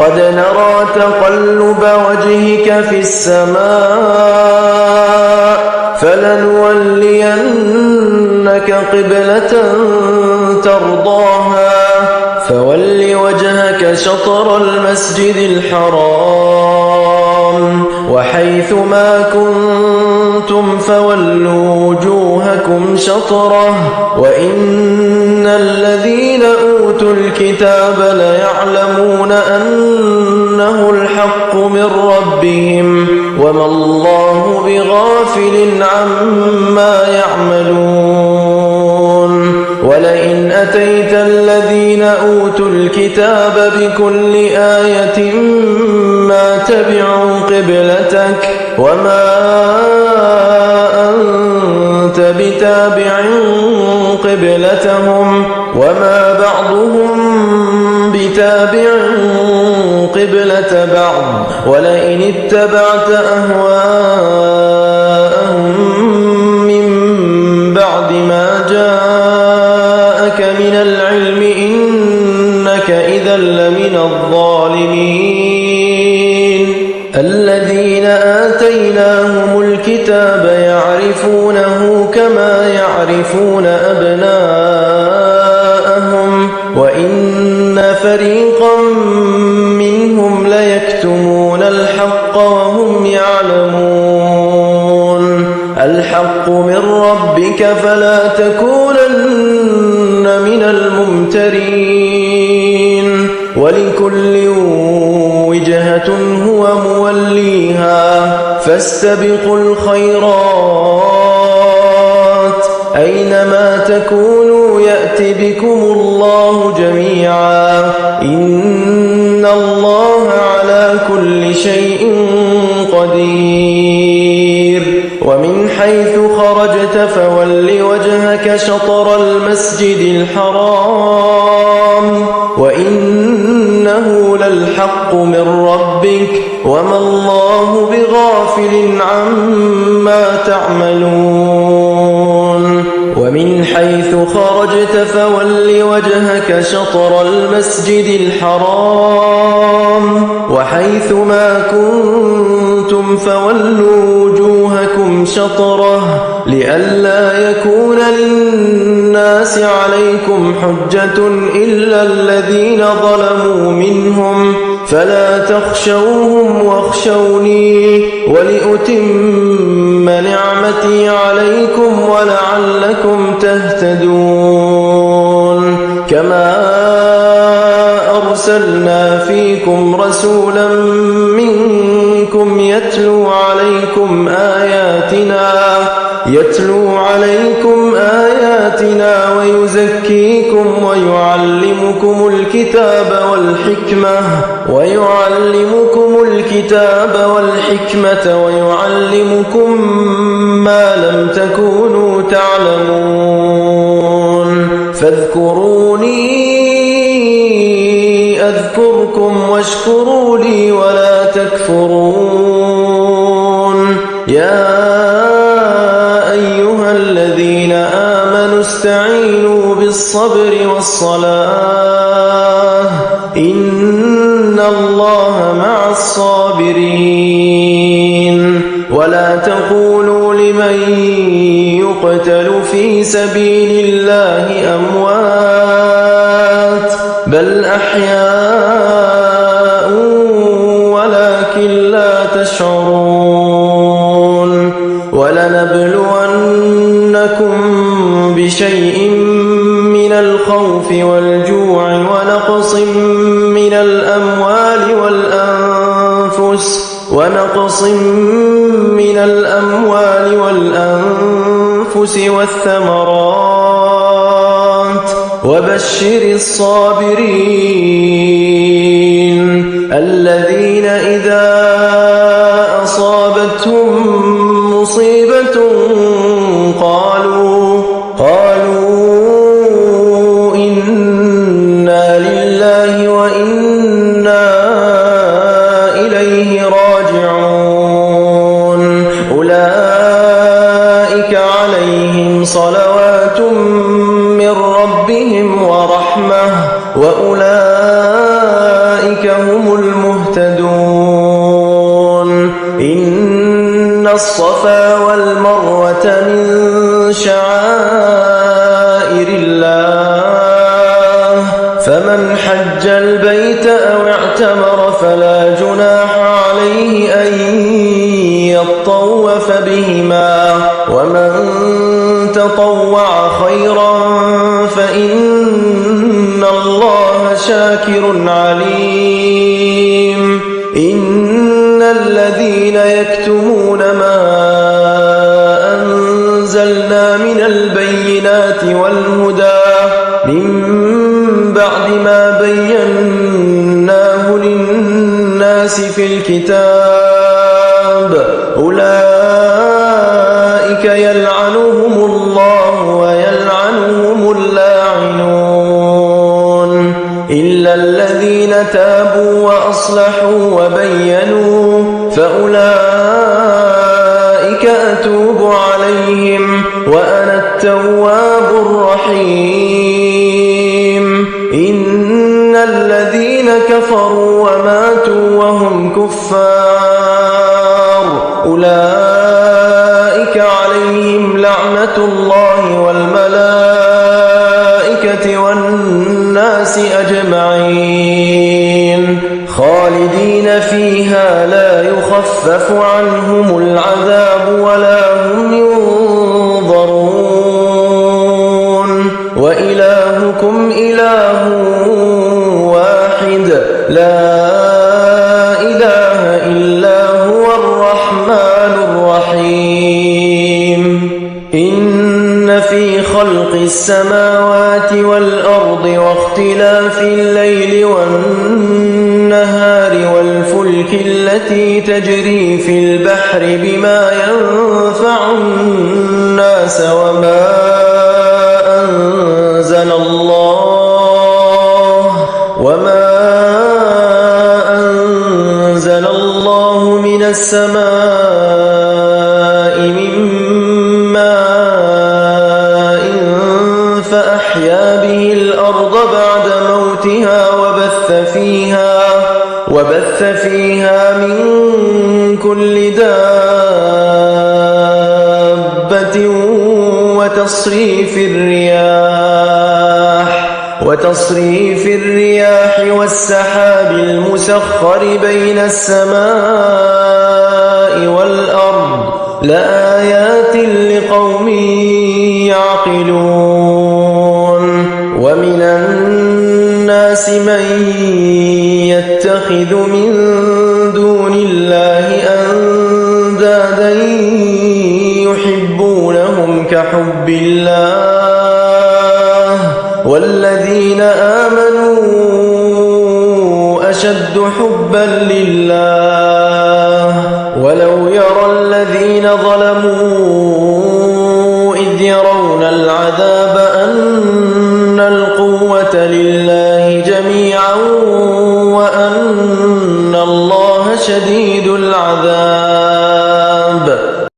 قد نرى تقلب وجهك في السماء فلنولينك قبلة ترضاها فول وجهك شطر المسجد الحرام وحيث ما كنتم فولوا وجوهكم شطره وإن الذين أوتوا الكتاب ليعلمون أنه الحق من ربهم وما الله بغافل عما يعملون ولئن أتيت الذين أوتوا الكتاب بكل آية ما تبعوا قبلتك وما أنت بتابع قبلتهم وما بعضهم بتابع قبلة بعض ولئن اتبعت أهواءهم من بعد ما جاءك من العلم إنك إذا لمن الظالمين الذين آتيناهم الكتاب يعرفونه كما يعرفون أبناءهم وإن فريقا منهم ليكتمون الحق وهم يعلمون الحق من ربك فلا تكونن من الممترين ولكل وجهة هو موليها فاستبقوا الخيرات أينما تكونوا يأت بكم الله جميعا إن الله على كل شيء قدير ومن حيث خرجت فول وجهك شطر المسجد الحرام وإنه للحق من ربك وما الله بغافل عما تعملون ومن حيث خرجت فول وجهك شطر المسجد الحرام وحيث ما كنتم فولوا وجوهكم شطره لئلا يكون للناس عليكم حجة إلا الذين ظلموا منهم فلا تخشوهم واخشوني ولأتم نعمتي عليكم ولعلكم تهتدون كما أرسلنا فيكم رسولا منكم يتلو عليكم آياتنا ويزكيكم ويعلمكم الكتاب والحكمة ويعلمكم ما لم تكونوا تعلمون فاذكروني أذكركم واشكروا لي ولا تكفرون يا أيها الذين آمنوا استعينوا بالصبر والصلاة إن الله مع الصابرين ولا تقولوا لمن يقتل في سبيل الله أموات بل أحياء ولكن لا تشعرون ولنبلونكم بشيء من الخوف والجوع ونقص من الأموال والأنفس والثمرات وبشر الصابرين الذين إذا أصابتهم مصيبة قالوا إنا لله وإنا إليه راجعون أولئك عليهم صلوات من ربهم ورحمة وأولئك هم المهتدون إن الصفا والمروة من شعائر الله فمن حج البيت أو اعتمر فلا جناح عليه أن يطوف بهما ومن تطوع خيرا فإن الله شاكر عليم إن الذين يكتمون ما أنزلنا من البينات والهدى من بعد ما بيناه للناس في الكتاب أولئك يلعنهم الله ويلعنهم اللاعنون إلا الذين تابوا وأصلحوا وبينوا فأولئك أتوب عليهم وأنا التواب الرحيم إن الذين كفروا وماتوا وهم كفار أولئك عليهم لعنة الله والملائكة والناس أجمعين خالدين فيها لا يخفف عنهم العذاب ولا هم ينظرون وإلهكم إله واحد لا إله إلا هو الرحمن الرحيم إن في خلق السماوات والأرض واختلاف الليل والنهار والفلك التي تجري في البحر بما ينفع الناس وما أنزل الله من السماء من ماء فأحيا به الأرض بعد موتها وبث فيها من كل دابة وتصريف الرياح والسحاب المسخر بين السماء والأرض لآيات لقوم يعقلون ومن الناس من يتخذ من دون الله أندادا يحبونهم كحب الله والذين آمنوا أشد حبا لله ولو يرى الذين ظلموا إذ يرون العذاب أن القوة لله جميعا وأن الله شديد العذاب